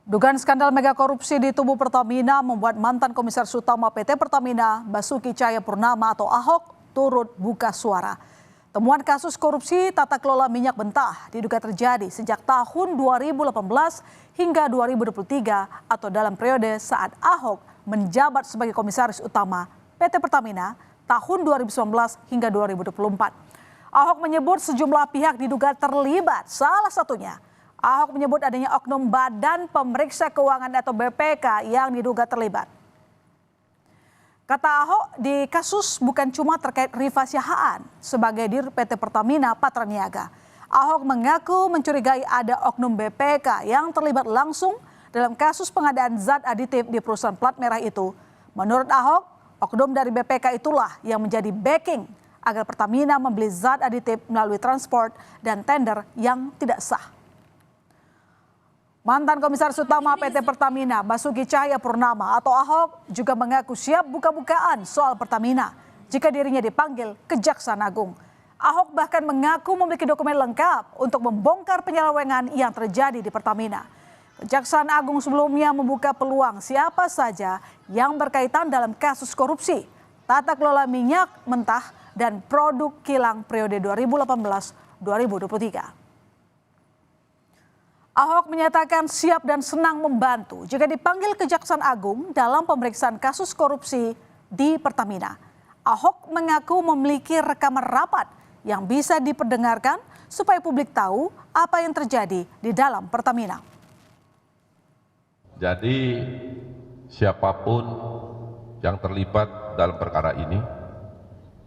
Dugaan skandal mega korupsi di tubuh Pertamina membuat mantan Komisaris Utama PT Pertamina Basuki Cahayapurnama atau Ahok turut buka suara. Temuan kasus korupsi tata kelola minyak mentah diduga terjadi sejak tahun 2018 hingga 2023 atau dalam periode saat Ahok menjabat sebagai Komisaris Utama PT Pertamina tahun 2019 hingga 2024. Ahok menyebut sejumlah pihak diduga terlibat, salah satunya Ahok menyebut adanya oknum Badan Pemeriksa Keuangan atau BPK yang diduga terlibat. Kata Ahok, di kasus bukan cuma terkait Rifa Siahaan sebagai Dir PT Pertamina Patraniaga. Ahok mengaku mencurigai ada oknum BPK yang terlibat langsung dalam kasus pengadaan zat aditif di perusahaan plat merah itu. Menurut Ahok, oknum dari BPK itulah yang menjadi backing agar Pertamina membeli zat aditif melalui transport dan tender yang tidak sah. Mantan Komisaris Utama PT Pertamina Basuki Cahayapurnama atau Ahok juga mengaku siap buka-bukaan soal Pertamina jika dirinya dipanggil Kejaksaan Agung. Ahok bahkan mengaku memiliki dokumen lengkap untuk membongkar penyelewengan yang terjadi di Pertamina. Kejaksaan Agung sebelumnya membuka peluang siapa saja yang berkaitan dalam kasus korupsi, tata kelola minyak mentah dan produk kilang periode 2018-2023. Ahok menyatakan siap dan senang membantu jika dipanggil Kejaksaan Agung dalam pemeriksaan kasus korupsi di Pertamina. Ahok mengaku memiliki rekaman rapat yang bisa diperdengarkan supaya publik tahu apa yang terjadi di dalam Pertamina. Jadi siapapun yang terlibat dalam perkara ini,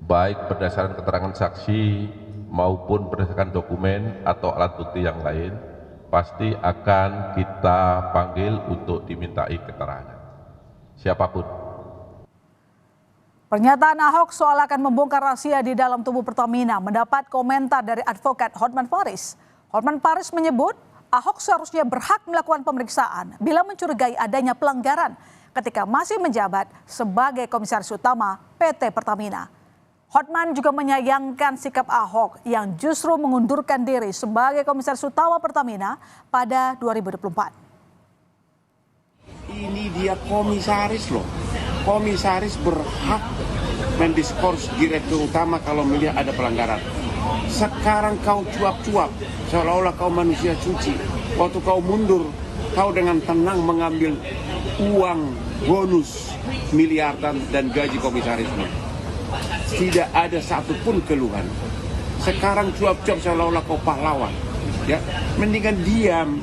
baik berdasarkan keterangan saksi maupun berdasarkan dokumen atau alat bukti yang lain, pasti akan kita panggil untuk dimintai keterangan. Siapapun. Pernyataan Ahok soal akan membongkar rahasia di dalam tubuh Pertamina mendapat komentar dari advokat Hotman Paris. Hotman Paris menyebut Ahok seharusnya berhak melakukan pemeriksaan bila mencurigai adanya pelanggaran ketika masih menjabat sebagai Komisaris Utama PT Pertamina. Hotman juga menyayangkan sikap Ahok yang justru mengundurkan diri sebagai Komisaris Utama Pertamina pada 2024. Ini dia komisaris loh. Komisaris berhak mendiskors direktur utama kalau melihat ada pelanggaran. Sekarang kau cuap-cuap seolah-olah kau manusia suci. Waktu kau mundur, kau dengan tenang mengambil uang bonus miliaran dan gaji komisarisnya. Tidak ada satupun keluhan. Sekarang cuap-cuap seolah-olah kau pahlawan. Ya, mendingan diam.